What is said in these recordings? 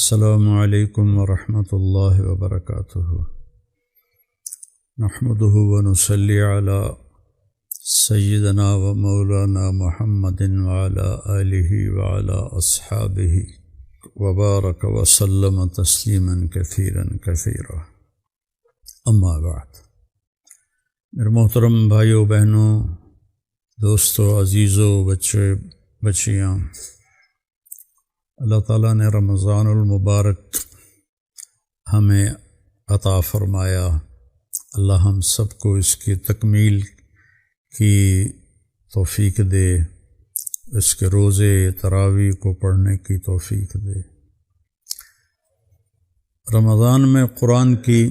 السلام علیکم ورحمۃ اللہ وبرکاتہ نحمده ونصلی علی سیدنا و مولانا محمد وعلی آلہ وعلی اصحابہ وبارک وسلم تسلیما کثیرا کثیرا اما بعد۔ میرے محترم بھائیوں بہنوں، دوستوں، عزیزوں، بچے بچیاں، اللہ تعالیٰ نے رمضان المبارک ہمیں عطا فرمایا۔ اللہ ہم سب کو اس کی تکمیل کی توفیق دے، اس کے روزے تراویح کو پڑھنے کی توفیق دے۔ رمضان میں قرآن کی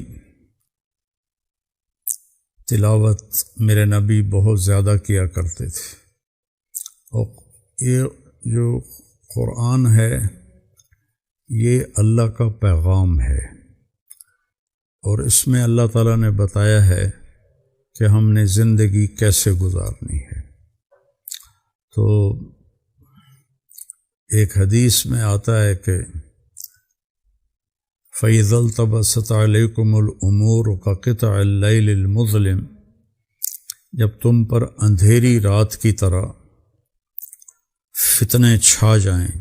تلاوت میرے نبی بہت زیادہ کیا کرتے تھے، اور یہ جو قرآن ہے یہ اللہ کا پیغام ہے، اور اس میں اللہ تعالیٰ نے بتایا ہے کہ ہم نے زندگی کیسے گزارنی ہے۔ تو ایک حدیث میں آتا ہے کہ فَإِذَا الْتَبَسَتْ عَلَيْكُمُ الْأُمُورُ كَقِطْعِ اللَّيْلِ الْمُظْلِمِ، جب تم پر اندھیری رات کی طرح فتنے چھا جائیں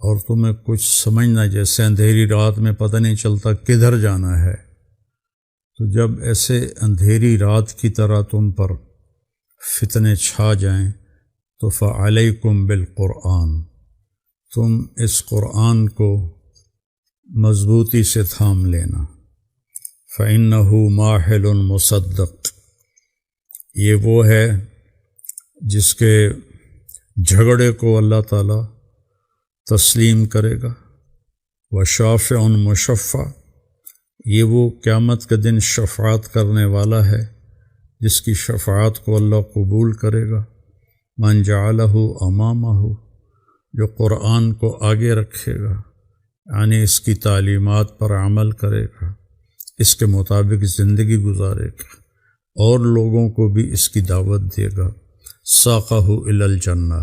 اور تمہیں کچھ سمجھنا، جیسے اندھیری رات میں پتہ نہیں چلتا کدھر جانا ہے، تو جب ایسے اندھیری رات کی طرح تم پر فتنے چھا جائیں تو فَعَلَيْكُمْ بِالْقُرْآنِ، تم اس قرآن کو مضبوطی سے تھام لینا۔ فَإِنَّهُ مَاحِلٌ مُصَدَّقٌ، یہ وہ ہے جس کے جھگڑے کو اللہ تعالیٰ تسلیم کرے گا۔ وَشَافِعٌ مُشَفَّعٌ، یہ وہ قیامت کے دن شفاعت کرنے والا ہے جس کی شفاعت کو اللہ قبول کرے گا۔ مَنْ جَعَلَهُ أَمَامَهُ، جو قرآن کو آگے رکھے گا، یعنی اس کی تعلیمات پر عمل کرے گا، اس کے مطابق زندگی گزارے گا اور لوگوں کو بھی اس کی دعوت دے گا۔ ساقہ الی الجنہ،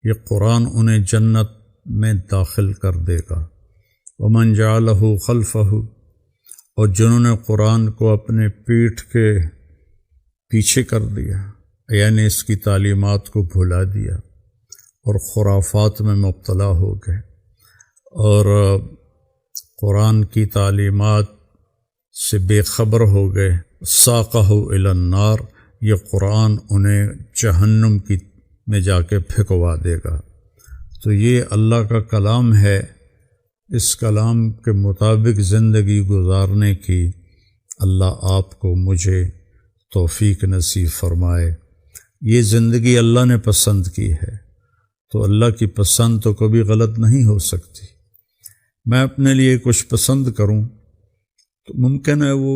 یہ قرآن انہیں جنت میں داخل کر دے گا۔ ومن جعلہ خلفہ، اور جنہوں نے قرآن کو اپنے پیٹھ کے پیچھے کر دیا، یعنی اس کی تعلیمات کو بھلا دیا اور خرافات میں مبتلا ہو گئے اور قرآن کی تعلیمات سے بے خبر ہو گئے، ساقہ الی النار، یہ قرآن انہیں جہنم کی میں جا کے پھینکوا دے گا۔ تو یہ اللہ کا کلام ہے، اس کلام کے مطابق زندگی گزارنے کی اللہ آپ کو مجھے توفیق نصیب فرمائے۔ یہ زندگی اللہ نے پسند کی ہے، تو اللہ کی پسند تو کبھی غلط نہیں ہو سکتی۔ میں اپنے لیے کچھ پسند کروں تو ممکن ہے وہ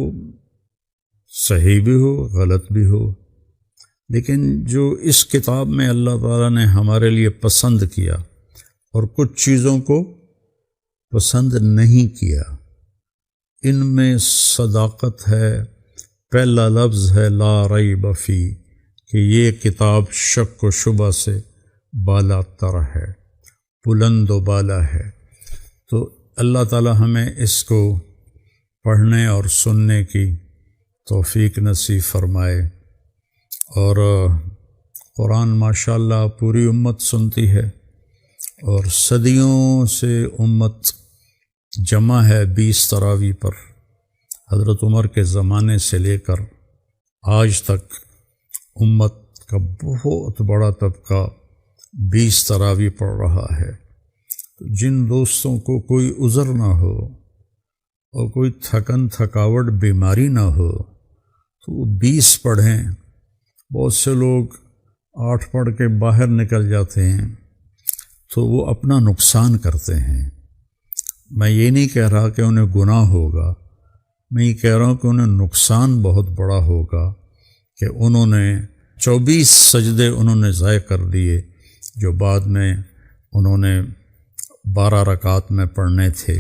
صحیح بھی ہو، غلط بھی ہو، لیکن جو اس کتاب میں اللہ تعالیٰ نے ہمارے لیے پسند کیا اور کچھ چیزوں کو پسند نہیں کیا، ان میں صداقت ہے۔ پہلا لفظ ہے لا ریب فی، کہ یہ کتاب شک و شبہ سے بالا تر ہے، بلند و بالا ہے۔ تو اللہ تعالیٰ ہمیں اس کو پڑھنے اور سننے کی توفیق نصیب فرمائے۔ اور قرآن ماشاءاللہ پوری امت سنتی ہے، اور صدیوں سے امت جمع ہے 20 تراویح پر۔ حضرت عمر کے زمانے سے لے کر آج تک امت کا بہت بڑا طبقہ 20 تراویح پڑھ رہا ہے۔ جن دوستوں کو کوئی عذر نہ ہو اور کوئی تھکن تھکاوٹ بیماری نہ ہو تو وہ 20 پڑھیں۔ بہت سے لوگ 8 پڑھ کے باہر نکل جاتے ہیں تو وہ اپنا نقصان کرتے ہیں۔ میں یہ نہیں کہہ رہا کہ انہیں گناہ ہوگا، میں یہ کہہ رہا ہوں کہ انہیں نقصان بہت بڑا ہوگا کہ انہوں نے 24 سجدے انہوں نے ضائع کر دیے جو بعد میں انہوں نے 12 رکعات میں پڑھنے تھے،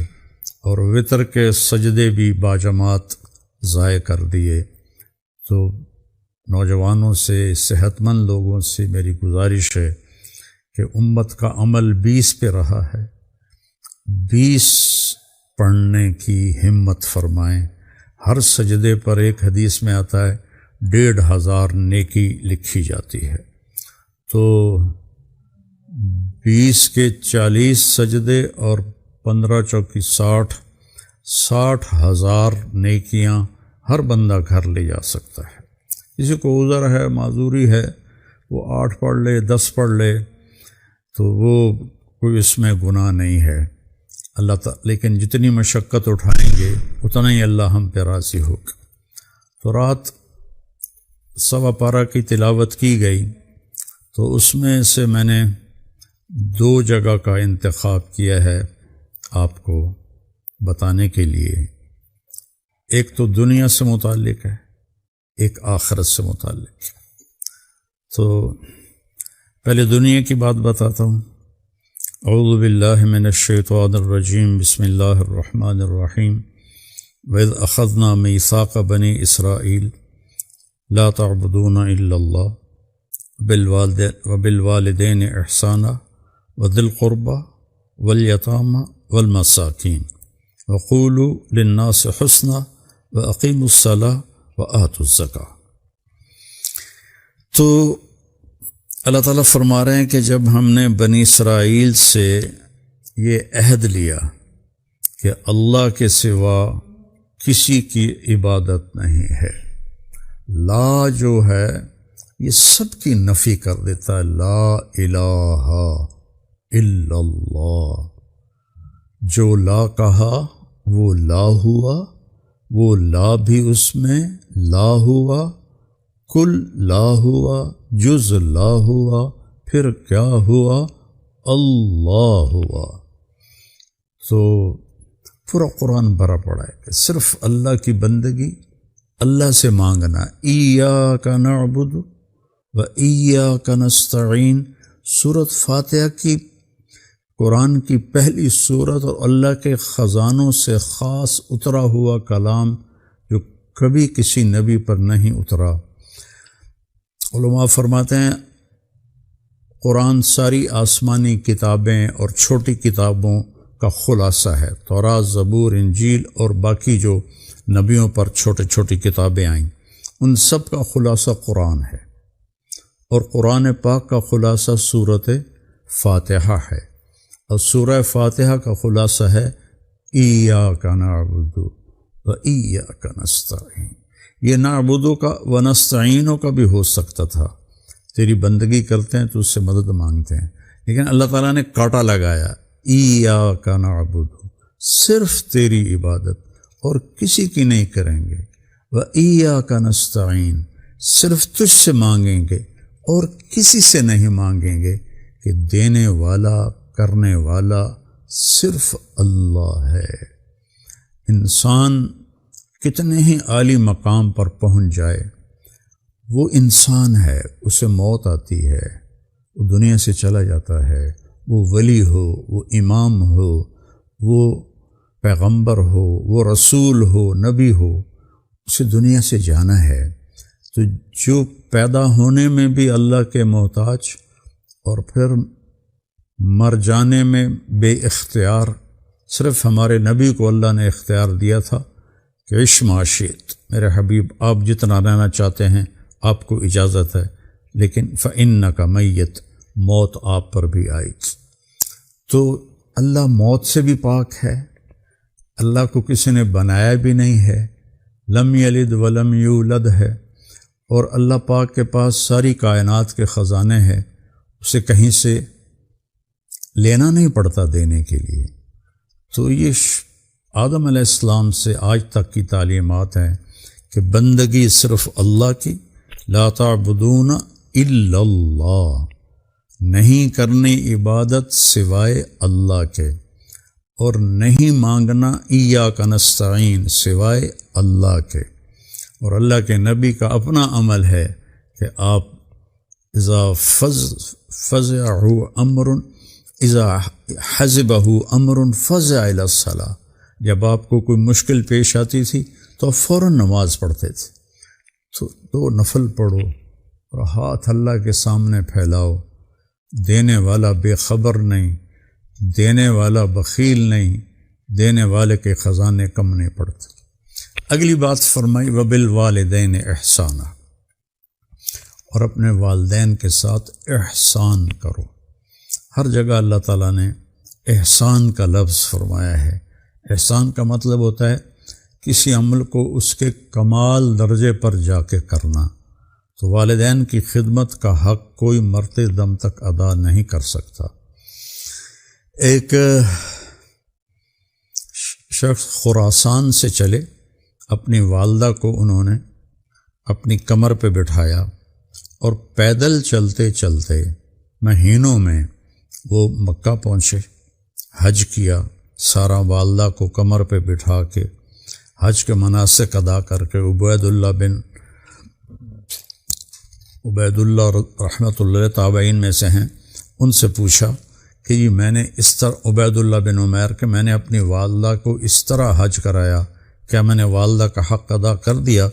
اور وتر کے سجدے بھی باجماعت ضائع کر دیے۔ تو نوجوانوں سے، صحت مند لوگوں سے میری گزارش ہے کہ امت کا عمل 20 پہ رہا ہے، 20 پڑھنے کی ہمت فرمائیں۔ ہر سجدے پر ایک حدیث میں آتا ہے 1500 نیکی لکھی جاتی ہے، تو 20 کے 40 سجدے اور 15 چوکی 60,000 نیکیاں ہر بندہ گھر لے جا سکتا ہے۔ کسی کو عذر ہے، معذوری ہے، وہ 8 پڑھ لے، 10 پڑھ لے، تو وہ کوئی اس میں گناہ نہیں ہے اللہ تعالیٰ، لیکن جتنی مشقت اٹھائیں گے اتنا ہی اللہ ہم پہ راضی ہوگا۔ تو رات 1.25 پارہ کی تلاوت کی گئی، تو اس میں سے میں نے 2 جگہ کا انتخاب کیا ہے آپ کو بتانے کے لیے۔ ایک تو دنیا سے متعلق ہے، ایک آخرت سے متعلق ہے۔ تو پہلے دنیا کی بات بتاتا ہوں۔ اعوذ باللہ من الشیطان الرجیم، بسم اللہ الرحمن الرحیم۔ وَإِذْ أَخَذْنَا مِيثَاقَ بَنِي إِسْرَائِيلَ لَا تَعْبُدُونَ إِلَّا اللَّهَ وَبِالْوَالِدَيْنِ إِحْسَانًا وَذِي الْقُرْبَى وَالْيَتَامَى وَالْمَسَاكِينِ وَقُولُوا لِلنَّاسِ حُسْنًا وَأَقِيمُوا الصَّلَاةَ وَآتُوا الزَّكَاةَ۔ تو اللہ تعالیٰ فرما رہے ہیں کہ جب ہم نے بنی اسرائیل سے یہ عہد لیا کہ اللہ کے سوا کسی کی عبادت نہیں ہے، لا جو ہے یہ سب کی نفی کر دیتا ہے، لا الہ الا اللہ، جو لا کہا وہ لا ہوا، وہ لا بھی اس میں لا ہوا، کل لا ہوا، جز لا ہوا، پھر کیا ہوا؟ اللہ ہوا۔ تو پورا قرآن بھرا پڑا ہے کہ صرف اللہ کی بندگی، اللہ سے مانگنا، ایاک نعبد و ایاک نستعین۔ سورۃ فاتحہ کی، قرآن کی پہلی سورت اور اللہ کے خزانوں سے خاص اترا ہوا کلام جو کبھی کسی نبی پر نہیں اترا۔ علماء فرماتے ہیں قرآن ساری آسمانی کتابیں اور چھوٹی کتابوں کا خلاصہ ہے، تورات، زبور، انجیل اور باقی جو نبیوں پر چھوٹی کتابیں آئیں، ان سب کا خلاصہ قرآن ہے، اور قرآن پاک کا خلاصہ سورۃ فاتحہ ہے، اور سورہ فاتحہ کا خلاصہ ہے ایاک نعبد و ایاک نستعین۔ یہ نعبدو کا و نستعینوں کا بھی ہو سکتا تھا، تیری بندگی کرتے ہیں تو اس سے مدد مانگتے ہیں، لیکن اللہ تعالیٰ نے کاٹا لگایا، ایاک نعبد، صرف تیری عبادت اور کسی کی نہیں کریں گے، و ایاک نستعین، صرف تجھ سے مانگیں گے اور کسی سے نہیں مانگیں گے، کہ دینے والا، کرنے والا صرف اللہ ہے۔ انسان کتنے ہی عالی مقام پر پہنچ جائے، وہ انسان ہے، اسے موت آتی ہے، وہ دنیا سے چلا جاتا ہے، وہ ولی ہو، وہ امام ہو، وہ پیغمبر ہو، وہ رسول ہو، نبی ہو، اسے دنیا سے جانا ہے۔ تو جو پیدا ہونے میں بھی اللہ کے محتاج اور پھر مر جانے میں بے اختیار، صرف ہمارے نبی کو اللہ نے اختیار دیا تھا کہ عش ما شئت، میرے حبیب آپ جتنا رہنا چاہتے ہیں آپ کو اجازت ہے، لیکن فإنک میت، موت آپ پر بھی آئی۔ تو اللہ موت سے بھی پاک ہے، اللہ کو کسی نے بنایا بھی نہیں ہے، لم یلد ولم یولد ہے، اور اللہ پاک کے پاس ساری کائنات کے خزانے ہیں، اسے کہیں سے لینا نہیں پڑتا دینے کے لیے۔ تو یہ آدم علیہ السلام سے آج تک کی تعلیمات ہیں کہ بندگی صرف اللہ کی، لا تعبدون الا اللہ، نہیں کرنی عبادت سوائے اللہ کے، اور نہیں مانگنا ایاک نستعین سوائے اللہ کے۔ اور اللہ کے نبی کا اپنا عمل ہے کہ آپ اذا فزعہ امر، اذا حزبہ امر فزع الی الصلاۃ، جب آپ کو کوئی مشکل پیش آتی تھی تو فوراً نماز پڑھتے تھے، تو 2 نفل پڑھو اور ہاتھ اللہ کے سامنے پھیلاؤ، دینے والا بے خبر نہیں، دینے والا بخیل نہیں، دینے والے کے خزانے کم نہیں پڑتے۔ اگلی بات فرمائی وبالوالدین احسانا، اور اپنے والدین کے ساتھ احسان کرو۔ ہر جگہ اللہ تعالیٰ نے احسان کا لفظ فرمایا ہے۔ احسان کا مطلب ہوتا ہے کسی عمل کو اس کے کمال درجے پر جا کے کرنا۔ تو والدین کی خدمت کا حق کوئی مرتے دم تک ادا نہیں کر سکتا۔ ایک شخص خراسان سے چلے، اپنی والدہ کو انہوں نے اپنی کمر پہ بٹھایا اور پیدل چلتے چلتے مہینوں میں وہ مکہ پہنچے، حج کیا، سارا والدہ کو کمر پہ بٹھا کے حج کے مناسک ادا کر کے عبید اللہ رحمۃ اللہ تابعین میں سے ہیں، ان سے پوچھا کہ جی میں نے اس طرح عبید اللہ بن عمیر کہ میں نے اپنی والدہ کو اس طرح حج کرایا، کیا میں نے والدہ کا حق ادا کر دیا؟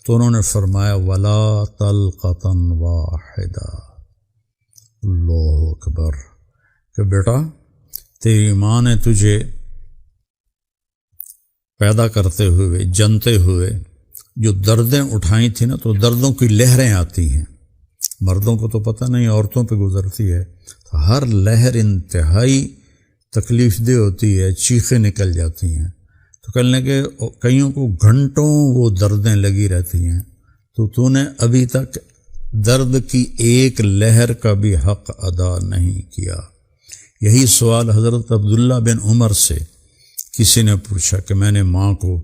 تو انہوں نے فرمایا ولا طلقۃ واحدہ، اللہ اکبر، کہ بیٹا تیری ماں نے تجھے پیدا کرتے ہوئے جنتے ہوئے جو دردیں اٹھائی تھیں نا، تو دردوں کی لہریں آتی ہیں، مردوں کو تو پتہ نہیں، عورتوں پہ گزرتی ہے، تو ہر لہر انتہائی تکلیف دہ ہوتی ہے، چیخیں نکل جاتی ہیں، تو کہنے کہ کئیوں کو گھنٹوں وہ دردیں لگی رہتی ہیں، تو نے ابھی تک درد کی ایک لہر کا بھی حق ادا نہیں کیا۔ یہی سوال حضرت عبداللہ بن عمر سے کسی نے پوچھا کہ میں نے ماں کو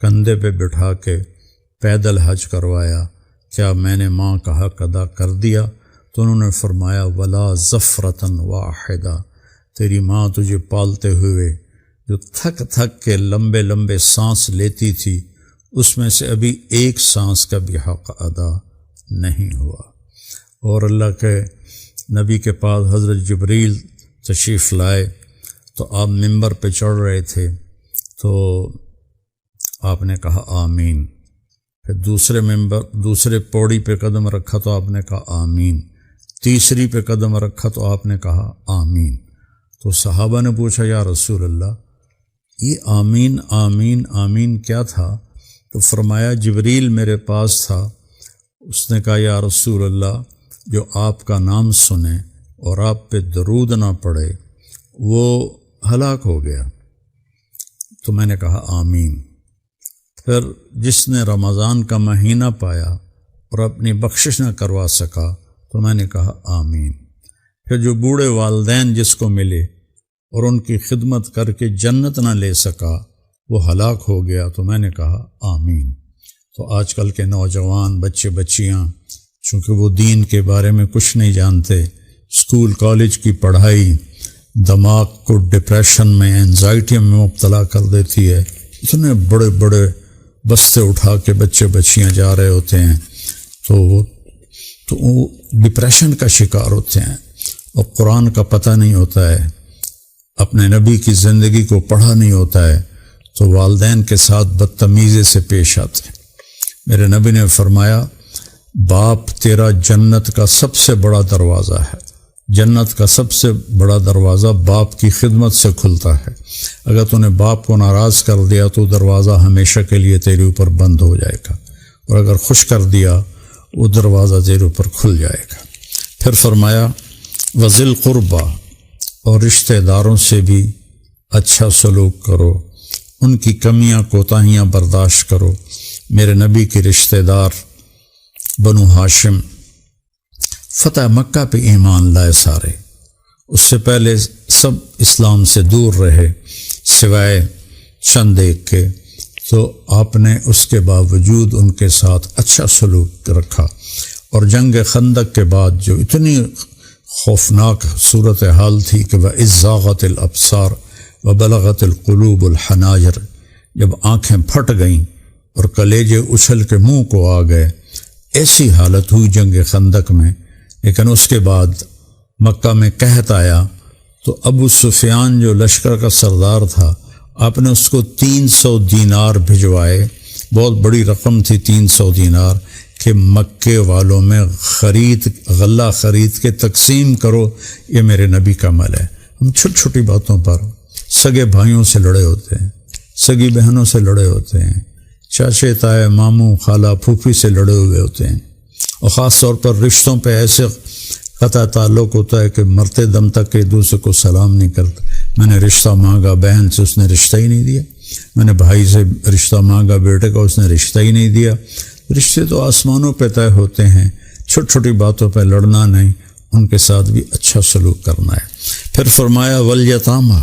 کندھے پہ بٹھا کے پیدل حج کروایا، کیا میں نے ماں کا حق ادا کر دیا؟ تو انہوں نے فرمایا ولا ظفرۃ واحدہ، تیری ماں تجھے پالتے ہوئے جو تھک تھک کے لمبے لمبے سانس لیتی تھی، اس میں سے ابھی ایک سانس کا بھی حق ادا نہیں ہوا۔ اور اللہ کے نبی کے پاس حضرت جبریل تشریف لائے تو آپ ممبر پہ چڑھ رہے تھے، تو آپ نے کہا آمین، پھر دوسرے پوڑی پہ قدم رکھا تو آپ نے کہا آمین، تیسری پہ قدم رکھا تو آپ نے کہا آمین۔ تو صحابہ نے پوچھا یا رسول اللہ یہ آمین آمین آمین کیا تھا؟ تو فرمایا جبریل میرے پاس تھا، اس نے کہا یا رسول اللہ جو آپ کا نام سنے اور آپ پہ درود نہ پڑے وہ ہلاک ہو گیا۔ تو میں نے کہا آمین۔ پھر جس نے رمضان کا مہینہ پایا اور اپنی بخشش نہ کروا سکا تو میں نے کہا آمین۔ پھر جو بوڑھے والدین جس کو ملے اور ان کی خدمت کر کے جنت نہ لے سکا وہ ہلاک ہو گیا تو میں نے کہا آمین۔ تو آج کل کے نوجوان بچے بچیاں چونکہ وہ دین کے بارے میں کچھ نہیں جانتے، اسکول کالج کی پڑھائی دماغ کو ڈپریشن میں انزائٹی میں مبتلا کر دیتی ہے، اتنے بڑے بڑے بستے اٹھا کے بچے بچیاں جا رہے ہوتے ہیں تو وہ ڈپریشن کا شکار ہوتے ہیں، اور قرآن کا پتہ نہیں ہوتا ہے، اپنے نبی کی زندگی کو پڑھا نہیں ہوتا ہے، تو والدین کے ساتھ بدتمیزی سے پیش آتے ہیں۔ میرے نبی نے فرمایا باپ تیرا جنت کا سب سے بڑا دروازہ ہے، جنت کا سب سے بڑا دروازہ باپ کی خدمت سے کھلتا ہے، اگر تو نے باپ کو ناراض کر دیا تو دروازہ ہمیشہ کے لیے تیرے اوپر بند ہو جائے گا، اور اگر خوش کر دیا وہ دروازہ تیرے اوپر کھل جائے گا۔ پھر فرمایا وذل قربا، اور رشتہ داروں سے بھی اچھا سلوک کرو، ان کی کمیاں کوتاہیاں برداشت کرو۔ میرے نبی کے رشتہ دار بنو ہاشم فتح مکہ پہ ایمان لائے سارے، اس سے پہلے سب اسلام سے دور رہے سوائے چند ایک کے، تو آپ نے اس کے باوجود ان کے ساتھ اچھا سلوک رکھا۔ اور جنگ خندق کے بعد جو اتنی خوفناک صورتحال تھی کہ وَإِذْ زَاغَتِ الْأَبْصَارُ وَبَلَغَتِ الْقُلُوبُ الْحَنَاجِرَ، جب آنکھیں پھٹ گئیں اور کلیجے اچھل کے منہ کو آ گئے، ایسی حالت ہوئی جنگ خندق میں۔ لیکن اس کے بعد مکہ میں قحط آیا تو ابو سفیان جو لشکر کا سردار تھا، آپ نے اس کو 300 دینار بھجوائے، بہت بڑی رقم تھی 300 دینار، کہ مکے والوں میں غلہ خرید کے تقسیم کرو، یہ میرے نبی کا عمل ہے۔ ہم چھوٹی چھوٹی باتوں پر سگے بھائیوں سے لڑے ہوتے ہیں، سگی بہنوں سے لڑے ہوتے ہیں، چاچے تائے ماموں خالہ پھوپھی سے لڑے ہوئے ہوتے ہیں، اور خاص طور پر رشتوں پہ ایسے قطع تعلق ہوتا ہے کہ مرتے دم تک ایک دوسرے کو سلام نہیں کرتے۔ میں نے رشتہ مانگا بہن سے، اس نے رشتہ ہی نہیں دیا، میں نے بھائی سے رشتہ مانگا بیٹے کا، اس نے رشتہ ہی نہیں دیا۔ رشتے تو آسمانوں پہ طے ہوتے ہیں، چھوٹی چھوٹی باتوں پہ لڑنا نہیں، ان کے ساتھ بھی اچھا سلوک کرنا ہے۔ پھر فرمایا والیتامى،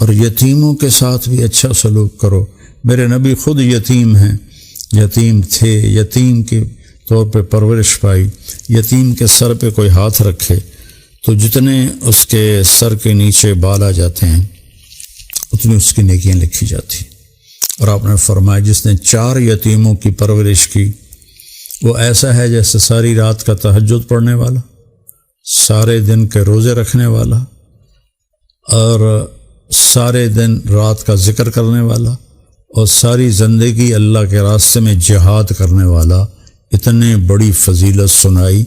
اور یتیموں کے ساتھ بھی اچھا سلوک کرو۔ میرے نبی خود یتیم ہیں، یتیم تھے، یتیم کے طور پہ پرورش پائی۔ یتیم کے سر پہ کوئی ہاتھ رکھے تو جتنے اس کے سر کے نیچے بال آ جاتے ہیں اتنی اس کی نیکیاں لکھی جاتی۔ اور آپ نے فرمایا جس نے 4 یتیموں کی پرورش کی وہ ایسا ہے جیسے ساری رات کا تہجد پڑھنے والا، سارے دن کے روزے رکھنے والا، اور سارے دن رات کا ذکر کرنے والا، اور ساری زندگی اللہ کے راستے میں جہاد کرنے والا۔ اتنے بڑی فضیلت سنائی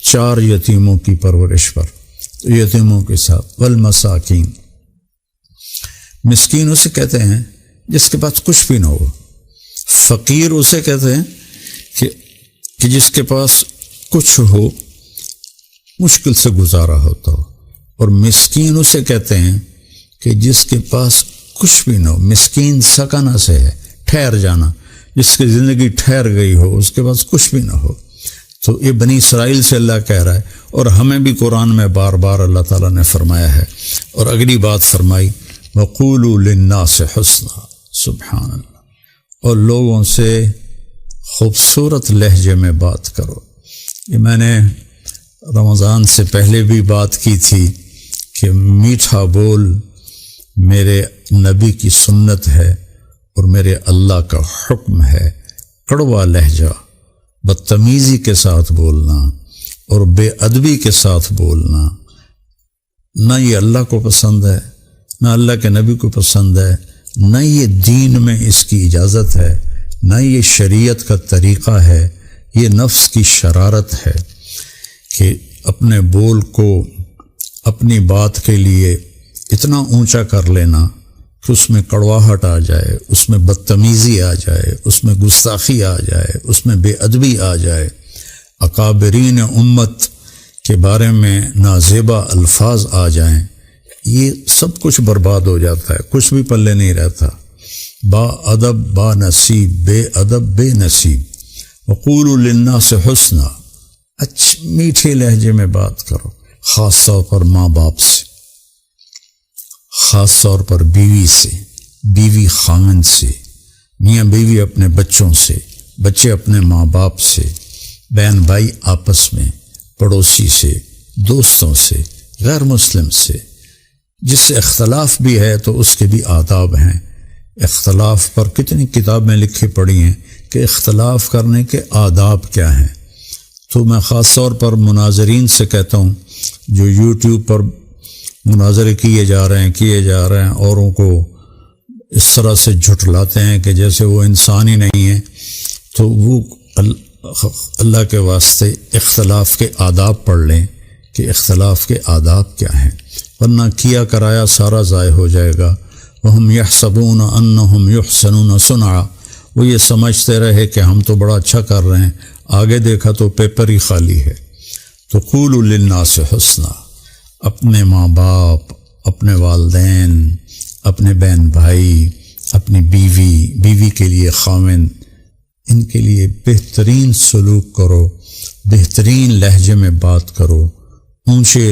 4 یتیموں کی پرورش پر۔ تو یتیموں کے ساتھ والمساکین، مسکین اسے کہتے ہیں جس کے پاس کچھ بھی نہ ہو، فقیر اسے کہتے ہیں کہ جس کے پاس کچھ ہو، مشکل سے گزارا ہوتا ہو، اور مسکین اسے کہتے ہیں کہ جس کے پاس کچھ بھی نہ ہو۔ مسکین سکانہ سے ہے، ٹھہر جانا، جس کی زندگی ٹھہر گئی ہو، اس کے پاس کچھ بھی نہ ہو۔ تو یہ بنی اسرائیل سے اللہ کہہ رہا ہے، اور ہمیں بھی قرآن میں بار بار اللہ تعالیٰ نے فرمایا ہے۔ اور اگلی بات فرمائی وَقُولُوا لِلنَّاسِ حُسْنًا، سبحان اللہ، اور لوگوں سے خوبصورت لہجے میں بات کرو۔ یہ میں نے رمضان سے پہلے بھی بات کی تھی کہ میٹھا بول میرے نبی کی سنت ہے اور میرے اللہ کا حکم ہے۔ کڑوا لہجہ، بدتمیزی کے ساتھ بولنا اور بے ادبی کے ساتھ بولنا، نہ یہ اللہ کو پسند ہے، نہ اللہ کے نبی کو پسند ہے، نہ یہ دین میں اس کی اجازت ہے، نہ یہ شریعت کا طریقہ ہے۔ یہ نفس کی شرارت ہے کہ اپنے بول کو اپنی بات کے لیے اتنا اونچا کر لینا کہ اس میں کڑواہٹ آ جائے، اس میں بدتمیزی آ جائے، اس میں گستاخی آ جائے، اس میں بے ادبی آ جائے، اکابرین امت کے بارے میں نازیبا الفاظ آ جائیں، یہ سب کچھ برباد ہو جاتا ہے، کچھ بھی پلے نہیں رہتا۔ با ادب با نصیب، بے ادب بے نصیب۔ وقولوا للناس حسنا، میٹھے لہجے میں بات کرو، خاص طور پر ماں باپ سے، خاص طور پر بیوی سے، بیوی خاوند سے، میاں بیوی اپنے بچوں سے، بچے اپنے ماں باپ سے، بہن بھائی آپس میں، پڑوسی سے، دوستوں سے، غیر مسلم سے۔ جس سے اختلاف بھی ہے تو اس کے بھی آداب ہیں۔ اختلاف پر کتنی کتابیں لکھی پڑی ہیں کہ اختلاف کرنے کے آداب کیا ہیں۔ تو میں خاص طور پر مناظرین سے کہتا ہوں جو یوٹیوب پر مناظرے کیے جا رہے ہیں، اوروں کو اس طرح سے جھٹلاتے ہیں کہ جیسے وہ انسان ہی نہیں ہیں، تو وہ اللہ کے واسطے اختلاف کے آداب پڑھ لیں کہ اختلاف کے آداب کیا ہیں، ورنہ کیا کرایا سارا ضائع ہو جائے گا۔ وَهُمْ يَحْسَبُونَ أَنَّهُمْ يُحْسِنُونَ صُنْعًا، وہ یہ سمجھتے رہے کہ ہم تو بڑا اچھا کر رہے ہیں، آگے دیکھا تو پیپر ہی خالی ہے۔ تو قولوا للناس حسنا، اپنے ماں باپ، اپنے والدین، اپنے بہن بھائی، اپنی بیوی کے لیے خاوند، ان کے لیے بہترین سلوک کرو، بہترین لہجے میں بات کرو، اونچے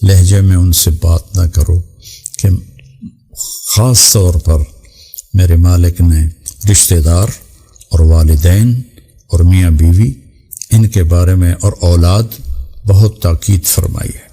لہجے میں ان سے بات نہ کرو کہ خاص طور پر میرے مالک نے رشتہ دار اور والدین اور میاں بیوی ان کے بارے میں اور اولاد بہت تاکید فرمائی ہے۔